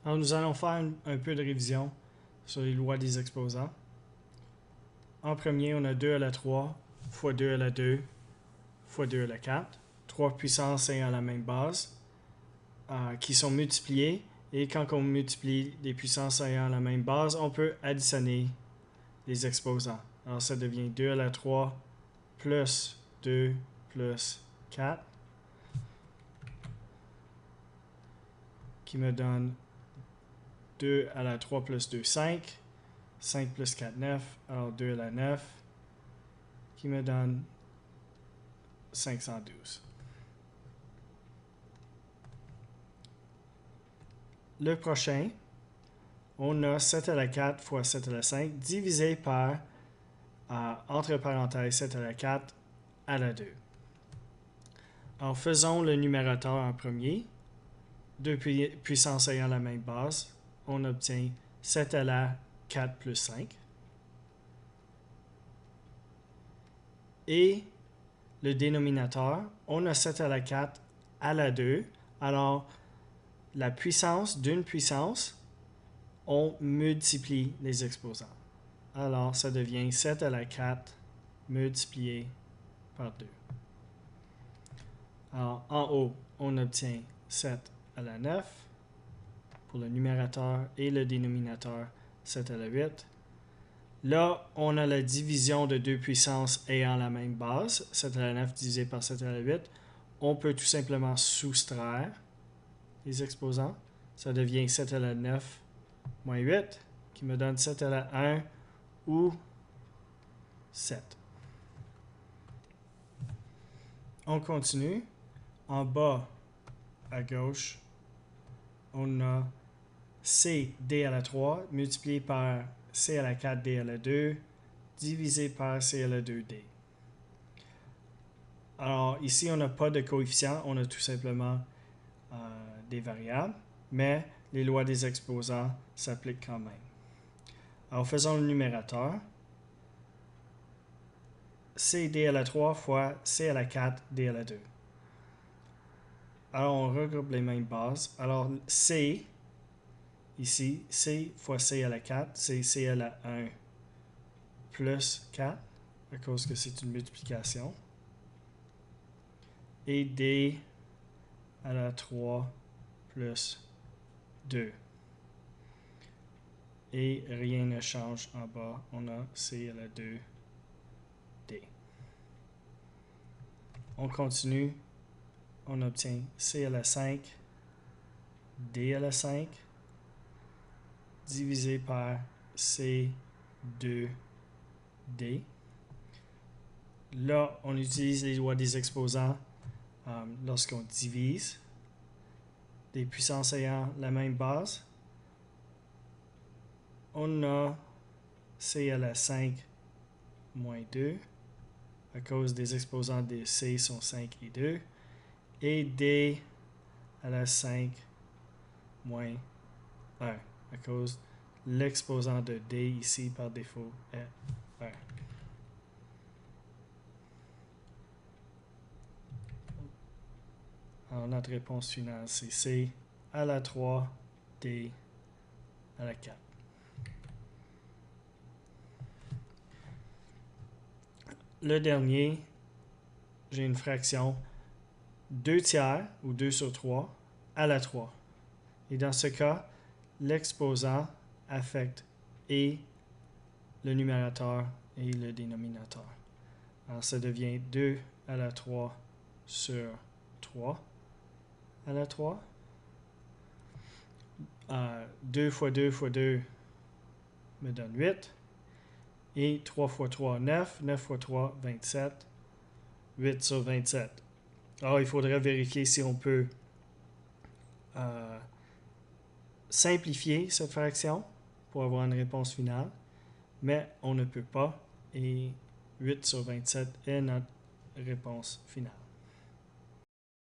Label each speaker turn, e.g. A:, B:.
A: Alors, nous allons faire un peu de révision sur les lois des exposants. En premier, on a 2 à la 3 fois 2 à la 2 fois 2 à la 4. 3 puissances ayant la même base qui sont multipliées. Et quand on multiplie des puissances ayant la même base, on peut additionner les exposants. Alors, ça devient 2 à la 3 plus 2 plus 4 qui me donne 2 à la 3 plus 2, 5. 5 plus 4, 9. Alors 2 à la 9 qui me donne 512. Le prochain, on a 7 à la 4 fois 7 à la 5 divisé par, entre parenthèses, 7 à la 4 à la 2. Alors faisons le numérateur en premier. Deux puissances ayant la même base, on obtient 7 à la 4 plus 5. Et le dénominateur, on a 7 à la 4 à la 2. Alors, la puissance d'une puissance, on multiplie les exposants. Alors, ça devient 7 à la 4 multiplié par 2. Alors, en haut, on obtient 7 à la 9 pour le numérateur et le dénominateur 7 à la 8. Là, on a la division de deux puissances ayant la même base, 7 à la 9 divisé par 7 à la 8. On peut tout simplement soustraire les exposants. Ça devient 7 à la 9 moins 8, qui me donne 7 à la 1 ou 7. On continue. En bas, à gauche, on a C d à la 3 multiplié par C à la 4 d à la 2 divisé par C à la 2 d. Alors ici, on n'a pas de coefficient, on a tout simplement des variables, mais les lois des exposants s'appliquent quand même. Alors faisons le numérateur. C d à la 3 fois C à la 4 d à la 2. Alors on regroupe les mêmes bases. Alors C, ici, C fois C à la 4, c'est C à la 1 plus 4, à cause que c'est une multiplication. Et D à la 3 plus 2. Et rien ne change en bas. On a C à la 2, D. On continue. On obtient C à la 5, D à la 5, divisé par C2, D. Là, on utilise les lois des exposants lorsqu'on divise des puissances ayant la même base. On a C à la 5 moins 2, à cause des exposants de C sont 5 et 2, et D à la 5 moins 1, à cause l'exposant de D ici par défaut est 1. Alors notre réponse finale, c'est C à la 3, D à la 4. Le dernier, j'ai une fraction 2 tiers ou 2 sur 3 à la 3. Et dans ce cas, l'exposant affecte et le numérateur et le dénominateur. Alors ça devient 2 à la 3 sur 3 à la 3. 2 fois 2 fois 2 me donne 8. Et 3 fois 3, 9. 9 fois 3, 27. 8 sur 27. Alors, il faudrait vérifier si on peut simplifier cette fraction pour avoir une réponse finale. Mais on ne peut pas. Et 8 sur 27 est notre réponse finale.